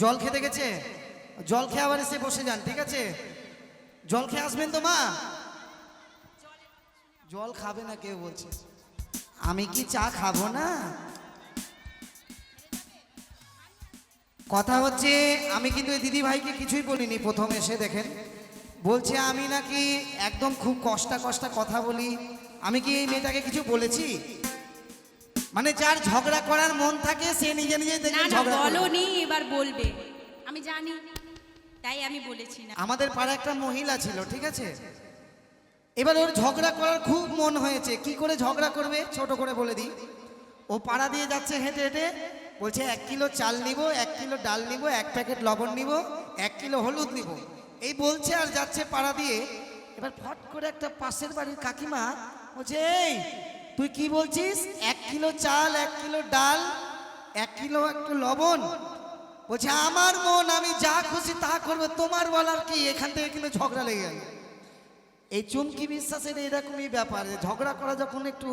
জল খেতে গেছে, জল খেয়ে আবার এসে বসে যান, ঠিক আছে? জল খেয়ে আসবেন তো মা? জল খাবে না কেউ বলছে, আমি কি চা খাবো না? কথা হচ্ছে আমি কিন্তু এই দিদি ভাইকে কিছুই বলিনি। প্রথম এসে দেখেন বলছে আমি নাকি একদম খুব কষ্টা কথা বলি। আমি কি এই মেয়েটাকে কিছু বলেছি? মানে যার ঝগড়া করার মন থাকে সে নিজে নিজে দেখে ঝগড়া করে। বলোনি, এবার বলবে, আমি জানি তাই আমি বলেছি না। আমাদের পাড়া একটা মহিলা ছিল, ঠিক আছে? এবার ওর ঝগড়া করার খুব মন হয়েছে। কি করে ঝগড়া করবে ছোট করে বলে দিই। ও পাড়া দিয়ে যাচ্ছে হেঁটে হেঁটে, বলছে 1 কিলো চাল নিব, 1 কিলো ডাল নিব, 1 প্যাকেট লবণ নিব, 1 কিলো হলুদ নিব, এই বলছে আর যাচ্ছে পাড়া দিয়ে। এবার ফট করে একটা পাশের বাড়ির কাকিমা বলছে, এই তুই কি বলছিস? 1 কিলো চাল, 1 কিলো ডাল, 1 কিলো একটু লবণ। বলছে আমার মন, আমি যা খুশি তা করবো, তোমার বলার কি? এখান থেকে কিন্তু ঝগড়া লেগে গেল। এই চুমকি বিশ্বাসের এরকমই ব্যাপার, যে ঝগড়া করা যখন একটু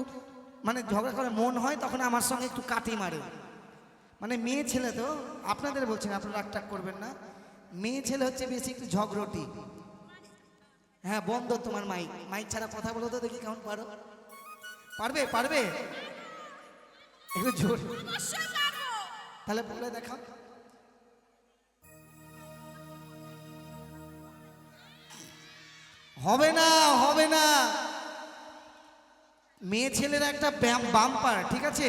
মানে ঝগড়া করার মন হয় তখন আমার সঙ্গে একটু কাটি মারে। মানে মেয়ে ছেলে তো, আপনাদের বলছেন, আপনারা রাগটাগ করবেন না। মেয়ে ছেলে হচ্ছে বেশি একটু ঝগড়টি। হ্যাঁ বন্ধ তোমার মাইক, মাইক ছাড়া কথা বলো তো দেখি কেমন পারো। পারবে পারবে একটু জোর, তাহলে বলে দেখাও। হবে না হবে না, মেয়ে ছেলের একটা বাম্পার, ঠিক আছে?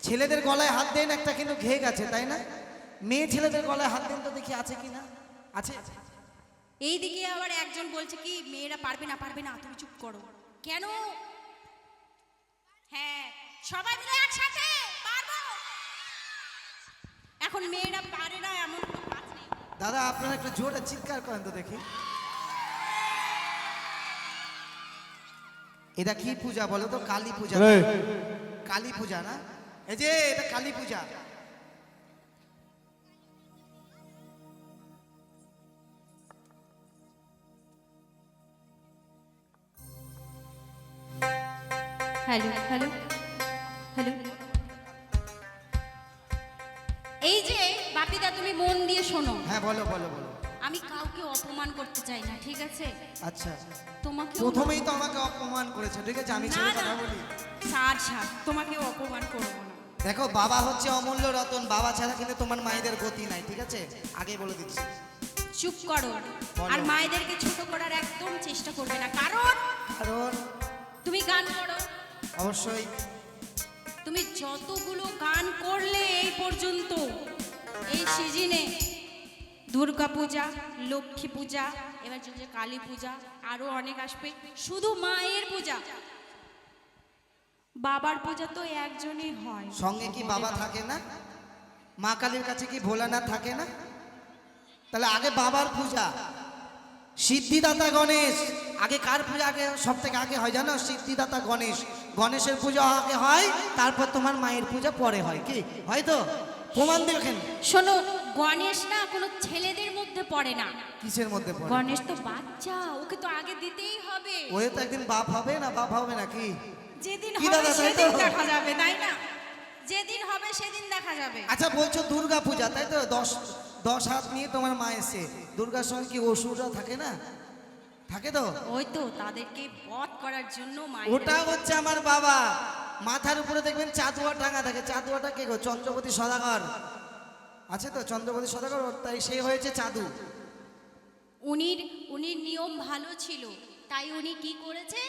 ছেলেদের গলায় হাত দেন একটা, কিন্তু ঘে গেছে, তাই না? মেয়ে ছেলেদের গলায় হাত দেন তো দেখি আছে কি না। আছে। এইদিকে আবার একজন বলছে কি মেয়েরা পারবে না, পারবে না, তুমি চুপ করো। কেন? হ্যাঁ, সবাই মিলে একসাথে পারবো। এখন মেয়েরা পারে না এমন কোনো কাজ নেই। দাদা আপনারা একটু জোরে চিৎকার করেন তো দেখি। এটা কি পূজা বলো তো? কালী পূজা। কালী পূজা না? এই যে এটা কালী পূজা। হ্যালো হ্যালো হ্যালো, এই যে বাপিদা, তুমি মন দিয়ে শোনো। হ্যাঁ বলো বলো বলো। আমি কাউকে অপমান করতে চাই না, ঠিক আছে? আচ্ছা, তোমাকে প্রথমেই তো আমাকে অপমান করেছে, ঠিক আছে? আমি ছেড়ে কথা বলি? ছাড় ছাড়, তোমাকে অপমান করবো না। দেখো বাবা হচ্ছে অমূল্য রতন, বাবা ছাড়া কিন্তু তোমার মায়েদের গতি নাই, ঠিক আছে? আগে বলে দিচ্ছি। চুপ করো। আর মায়েদেরকে ছোট করার একদম চেষ্টা করবে না, কারণ কারণ তুমি গান করো। অবশ্যই। তুমি যতগুলো গান করলে এই পর্যন্ত, এই সিজনে দুর্গা পূজা, লক্ষ্মী পূজা, এবার চলছে কালী পূজা, আরো অনেক আসবে। শুধু মায়ের পূজা, বাবার পূজা তো একজনই হয়। সঙ্গে কি বাবা থাকে না? মা কালীর কাছে কি ভোলানাথ থাকে না? তাহলে আগে বাবার পূজা, সিদ্ধিদাতা গণেশ। আগে কার পূজা আগে সব থেকে আগে হয় জানো? সিদ্ধিদাতা গণেশ। গণেশের পূজা আগে হয়, তারপর তোমার মায়ের পূজা পরে হয়। কি হয়তো প্রমাণ দেখেন। শোনো, গণেশ না কোনো ছেলেদের মধ্যে পড়ে না। কিসের মধ্যে পড়ে? গণেশ তো বাচ্চা, ওকে তো আগে দিতেই হবে। ওই তো একদিন বাপ হবে না, বাপ হবে নাকি? যেদিন কি হবে দাদা, তাই তো? সেদিন দেখা যাবে, তাই না? যেদিন হবে সেদিন দেখা যাবে। আচ্ছা বলছো দুর্গা পূজা, তাই তো? 10 হাত নিয়ে তোমার মা এসে, দুর্গার সঙ্গে কি অসুররা থাকে না? থাকে তো। ওই তো তাদেরকে বধ করার জন্য ওটা হচ্ছে আমার বাবা। মাথার উপরে দেখবেন চাঁদুয়া টাঙা থাকে। চাঁদুয়াটা কে গো? চন্দ্রপতি সদাগর আছে তো, চন্দ্রপতি সদাগর, তাই সে হয়েছে চাঁদু। উনির নিয়ম ভালো ছিল, তাই উনি কি করেছে,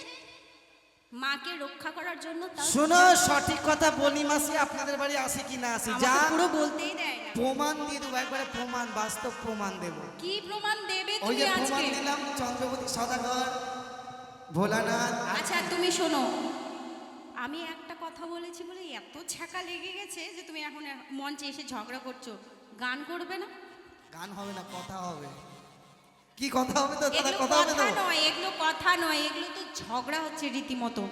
মাকে রক্ষা করার জন্য। শোনো সঠিক কথা বলি মাসি, আপনাদের বাড়ি আসি কি না আসি, যা পুরো বলতেই দেয় না। প্রমাণ দিয়ে দেবো, একবারে প্রমাণ, বাস্তব প্রমাণ দেবো। কি প্রমাণ দেবে ওই তুমি যে আজকে? প্রমাণ দিলাম, চন্দ্রপতি সদাগর, ভোলানাথ। আচ্ছা তুমি শোনো, আমি একটা কথা বলেছি বলে এত ছ্যাঁকা লেগে গেছে যে তুমি এখন মঞ্চে এসে ঝগড়া করছো। গান করবে না? গান হবে না, কথা হবে। কি কথা হবে তো দাদা? এগুলো কথা হবে তো? কথা নয়, এগুলো কথা নয়, এগুলো তো ঝগড়া হচ্ছে রীতিমতো।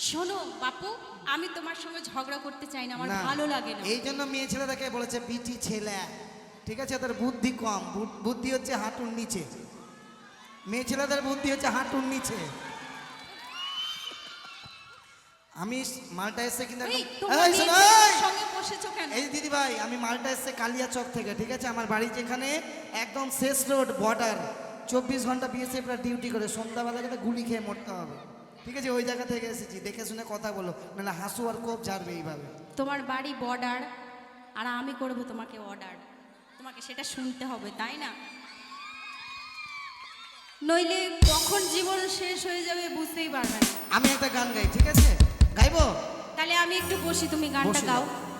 শোনো বাপু, আমি তোমার সঙ্গে ঝগড়া করতে চাই না, আমার না, ভালো লাগে না। এই জন্য মেয়ে ছেলেটাকে বলেছে বিটি ছেলে, ঠিক আছে? তার বুদ্ধি কম, বুদ্ধি হচ্ছে হাঁটুর নিচে। মেয়ে ছেলেদের বুদ্ধি হচ্ছে হাঁটুর নিচে। আমি মালটা এসছে কিন্তু এই, একদম- তোমরা এই, শোনো, মেয়েদের এই! সঙ্গে বসেছো কেন? এই দিদি ভাই, আমি মালটা এসছে কালিয়াচক থেকে, ঠিক আছে? আমার বাড়ি যেখানে একদম শেষ রোড বর্ডার, 24 ঘন্টা বিএসএফরা ডিউটি করে, সন্ধ্যাবেলা কিন্তু গুলি খেয়ে মরতে হবে, ঠিক আছে? ওই জায়গা থেকে এসেছি, দেখে শুনে কথা বলো, নাহলে হাসু আর কোপ ঝাড়বে এইভাবে। তোমার বাড়ি বর্ডার আর আমি করব তোমাকে অর্ডার, তোমাকে সেটা শুনতে হবে, তাই না? নইলে কখন জীবন শেষ হয়ে যাবে বুঝতেই পারবে না। আমি একটা গান গাই, ঠিক আছে? গাইবো? তাহলে আমি একটু বসি, তুমি গানটা বসে গাও। যাও।